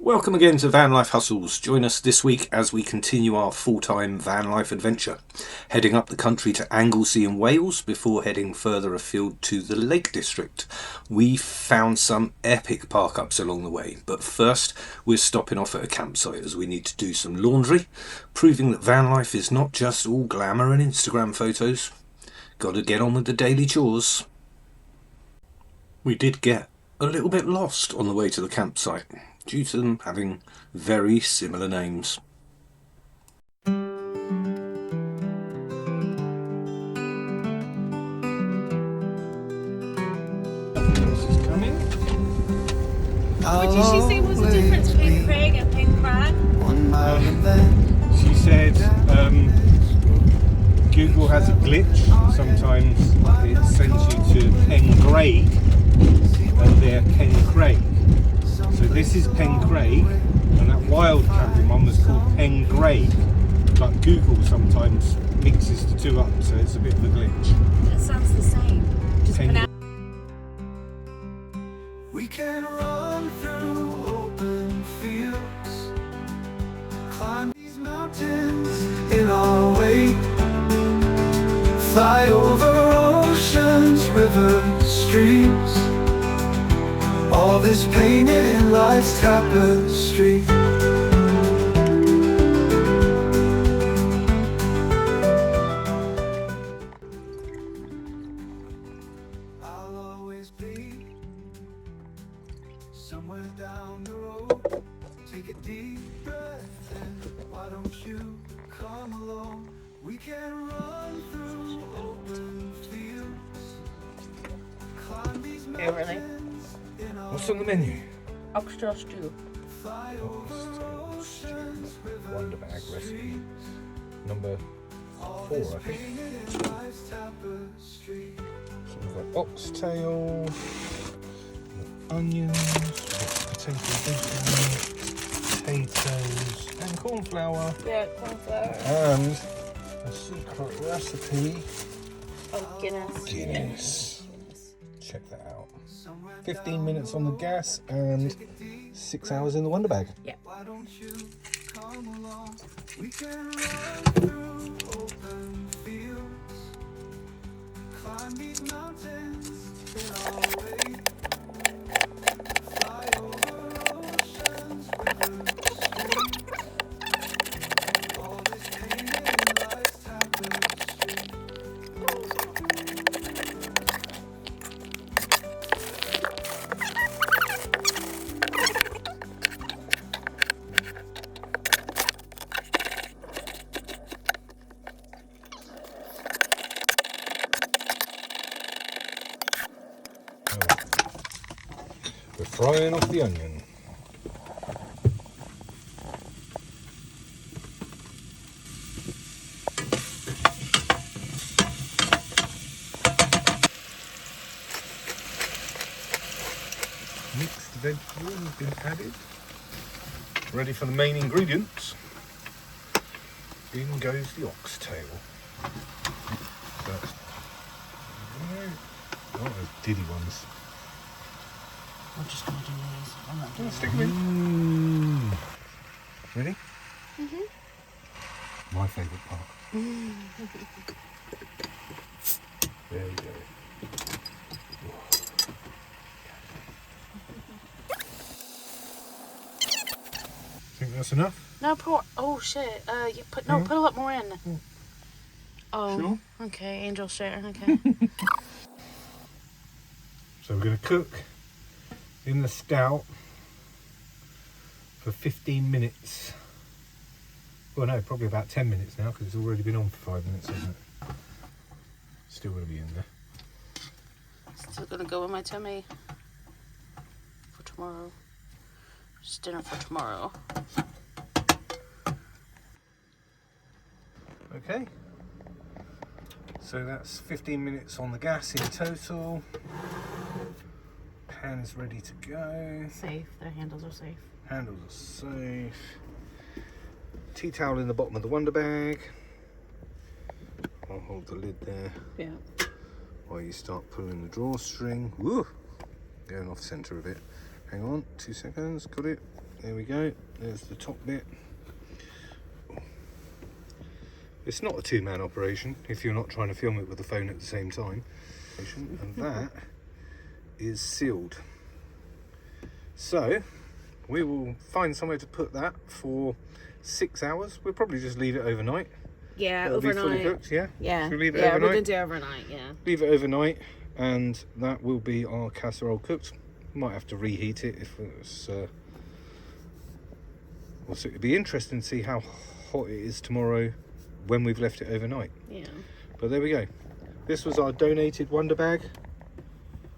Welcome again to Van Life Hustles. Join us this week as we continue our full-time van life adventure, heading up the country to Anglesey in Wales before heading further afield to the Lake District. We found some epic park-ups along the way, but first we're stopping off at a campsite as we need to do some laundry, proving that van life is not just all glamour and Instagram photos. Gotta get on with the daily chores. We did get a little bit lost on the way to the campsite, due to them having very similar names. What did she say was the difference between Pencraig and Pencraig? She said Google has a glitch. Sometimes it sends you to Pencraig and they're Pencraig. So this is Pencraig, and that wild camping one was called Pencraig. But Google sometimes mixes the two up, so it's a bit of a glitch. It sounds the same. Just We can run through open fields, climb these mountains in our way, fly over oceans, rivers, streams, all this painted in life's tapestry. I'll always be somewhere down the road. Take a deep breath in. Why don't you come along? We can run through open fields, climb these mountains in our What's on the menu? Oxtail stew. fly over oceans, Wonderbag recipe number 4, I think. painted in life's tapestry. So we've got oxtail, onions, we've got potatoes, and cornflower, Yeah, cornflour. and a secret recipe. Oh, Guinness. Guinness. Check that out. 15 minutes on the gas and 6 hours in the Wonderbag. Why don't you come along? We can run through open fields, climb these mountains in our way, fly over oceans, rivers, streams, all this painted in life's tapestry. We're frying off the onion. Mixed vegetable has been added. Ready for the main ingredients. In goes the oxtail. So that's, oh, those diddy ones. I'm just going to do these. I'm not doing Stick them in. Ready? My favourite part. There we go. Think that's enough? No, pour. Oh shit. You put no. Put a lot more in. Oh. Sure. Okay, angel share. Okay. So we're going to cook in the stout for 15 minutes. Well, no, probably about 10 minutes now because it's already been on for 5 minutes, hasn't it? Still going to be in there. Still gonna go in my tummy for tomorrow. Just dinner for tomorrow. Okay. So that's 15 minutes on the gas in total. Pan's ready to go. Safe. Their handles are safe. Handles are safe. Tea towel in the bottom of the Wonderbag. I'll hold the lid there Yeah. while you start pulling the drawstring. Woo! Going off centre a bit. Hang on, 2 seconds. Got it. There we go. There's the top bit. It's not a two-man operation if you're not trying to film it with the phone at the same time. And that is sealed. So we will find somewhere to put that for 6 hours. We'll probably just leave it overnight. Yeah, It'll overnight. be fully cooked, yeah? Yeah. Should we leave it yeah, overnight? we're going to do overnight, yeah. Leave it overnight, and that will be our casserole cooked. Might have to reheat it if it's... well, so it'd be interesting to see how hot it is tomorrow when we've left it overnight. Yeah. But there we go. This was our donated wonder bag.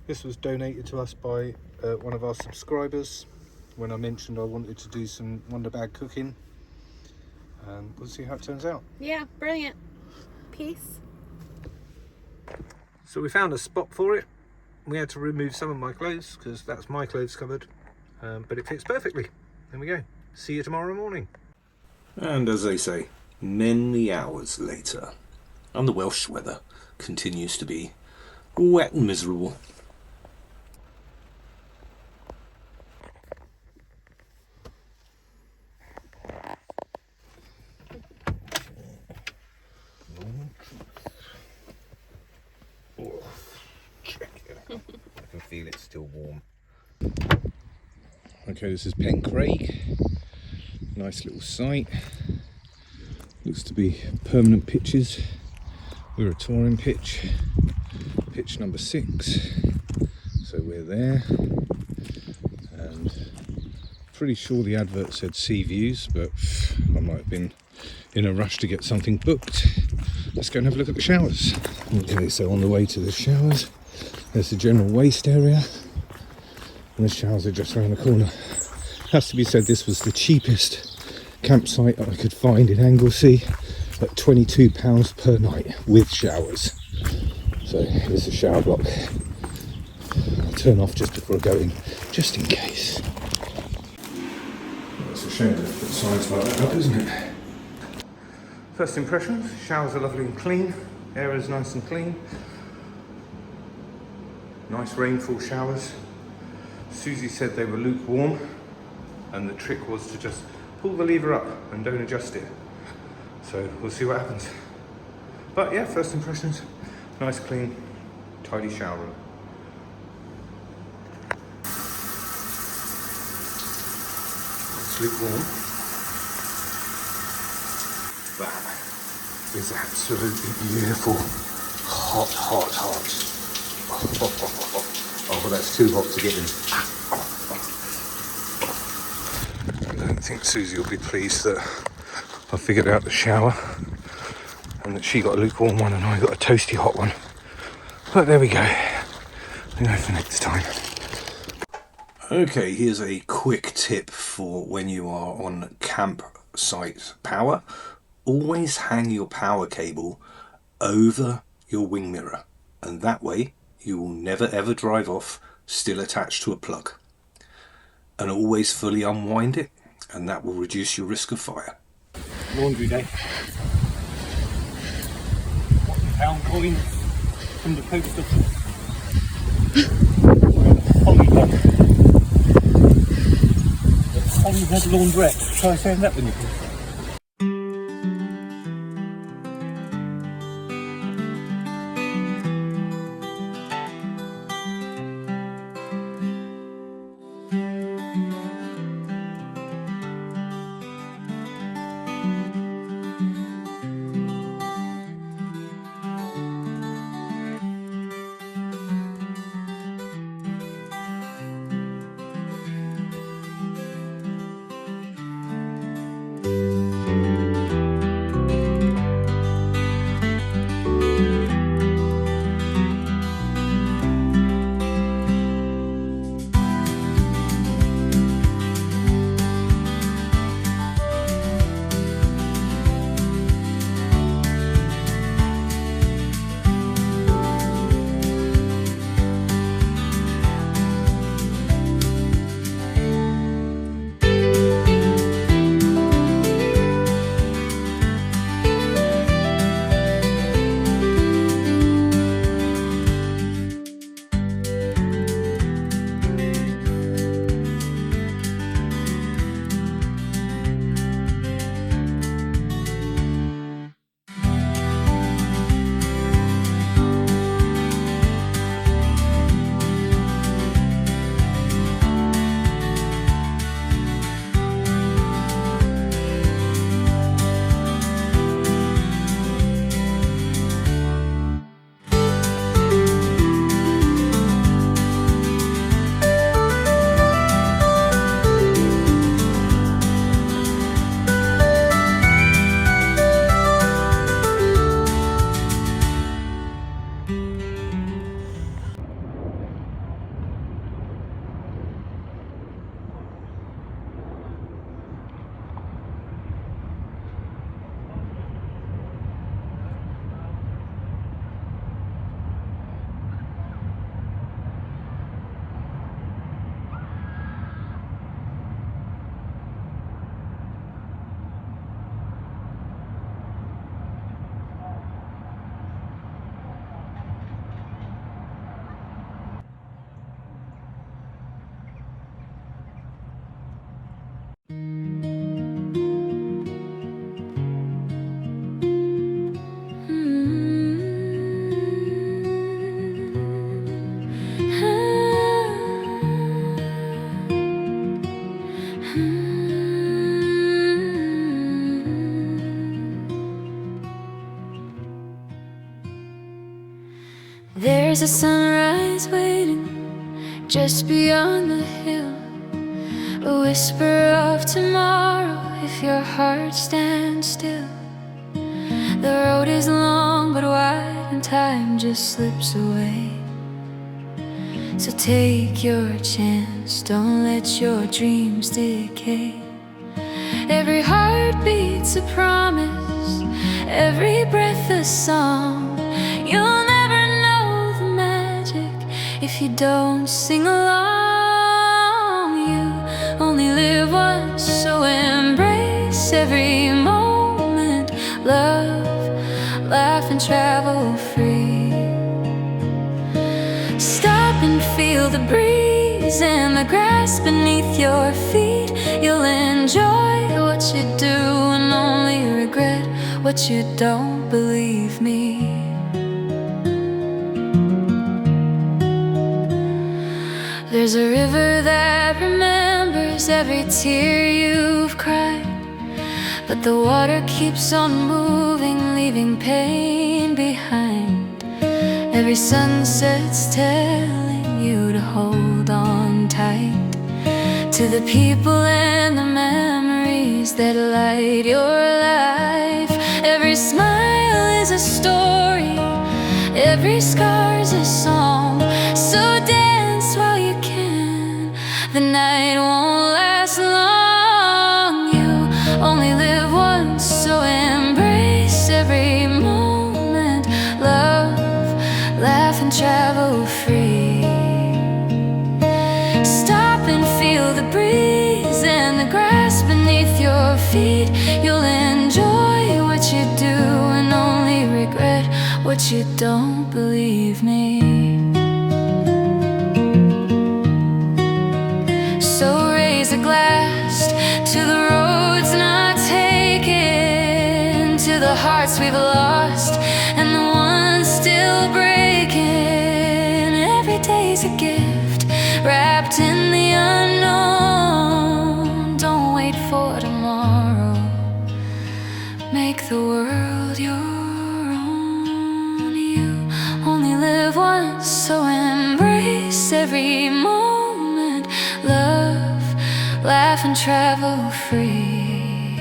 This was donated to us by one of our subscribers when I mentioned I wanted to do some wonder bag cooking. And we'll see how it turns out. Yeah, brilliant. Peace. So we found a spot for it. We had to remove some of my clothes because that's my clothes cupboard, but it fits perfectly. There we go. See you tomorrow morning. And as they say, many hours later, and the Welsh weather continues to be wet and miserable. I can feel it's still warm. Okay, this is Pencraig. Nice little site. Looks to be permanent pitches. We're a touring pitch. Pitch number 6. So we're there. And pretty sure the advert said sea views, but I might have been in a rush to get something booked. Let's go and have a look at the showers. Okay, so on the way to the showers, there's the general waste area, and the showers are just around the corner. Has to be said, this was the cheapest campsite I could find in Anglesey at £22 per night with showers. So here's the shower block. I'll turn off just before I go in, just in case. Well, it's a shame to put signs like that up, isn't it? First impressions, showers are lovely and clean, air is nice and clean. Nice rainfall showers. Susie said they were lukewarm, and the trick was to just pull the lever up and don't adjust it. So we'll see what happens. But yeah, first impressions, nice, clean, tidy shower room. It's lukewarm. That is absolutely beautiful. Hot, hot, hot. Oh, well, that's too hot to get in. I don't think Susie will be pleased that I figured out the shower and that she got a lukewarm one and I got a toasty hot one. But there we go. We know for next time. Okay, here's a quick tip for when you are on campsite power. Always hang your power cable over your wing mirror, and that way you will never ever drive off still attached to a plug. And always fully unwind it, and that will reduce your risk of fire. Laundry day. £1 coins from the post office. Holyhead. Holyhead laundrette. Try saying that when you can. There's a sunrise waiting just beyond the hill, a whisper of tomorrow if your heart stands still. The road is long but wide and time just slips away. So take your chance, don't let your dreams decay. Every heartbeat's a promise, every breath a song. You'll never know the magic if you don't sing along. You only live once, so embrace every moment. Love, laugh and travel free. Stop and feel the breeze and the grass beneath your feet. You'll enjoy what you do and only regret what you don't. Believe me. There's a river that remembers every tear you've cried, but the water keeps on moving, leaving pain behind. Every sunset's telling you to hold on tight to the people and the memories that light your life. Every smile is a story, every scar's a song. So dance while you can, the night won't last long. You only live once, so embrace every moment. Love, laugh and travel free. Stop and feel the breeze and the grass beneath your feet. You'll enjoy what you do and only regret what you don't. Believe me. So raise a glass to the roads not taken, to the hearts we've lost and the ones still breaking. Every day's a gift wrapped in the unknown. Don't wait for tomorrow, make the world your own. You only live once, so embrace every moment. Love, laugh and travel free.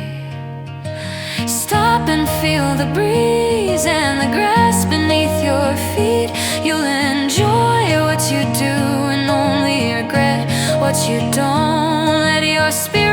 Stop and feel the breeze and the grass beneath your feet. You'll enjoy what you do and only regret what you don't. Let your spirit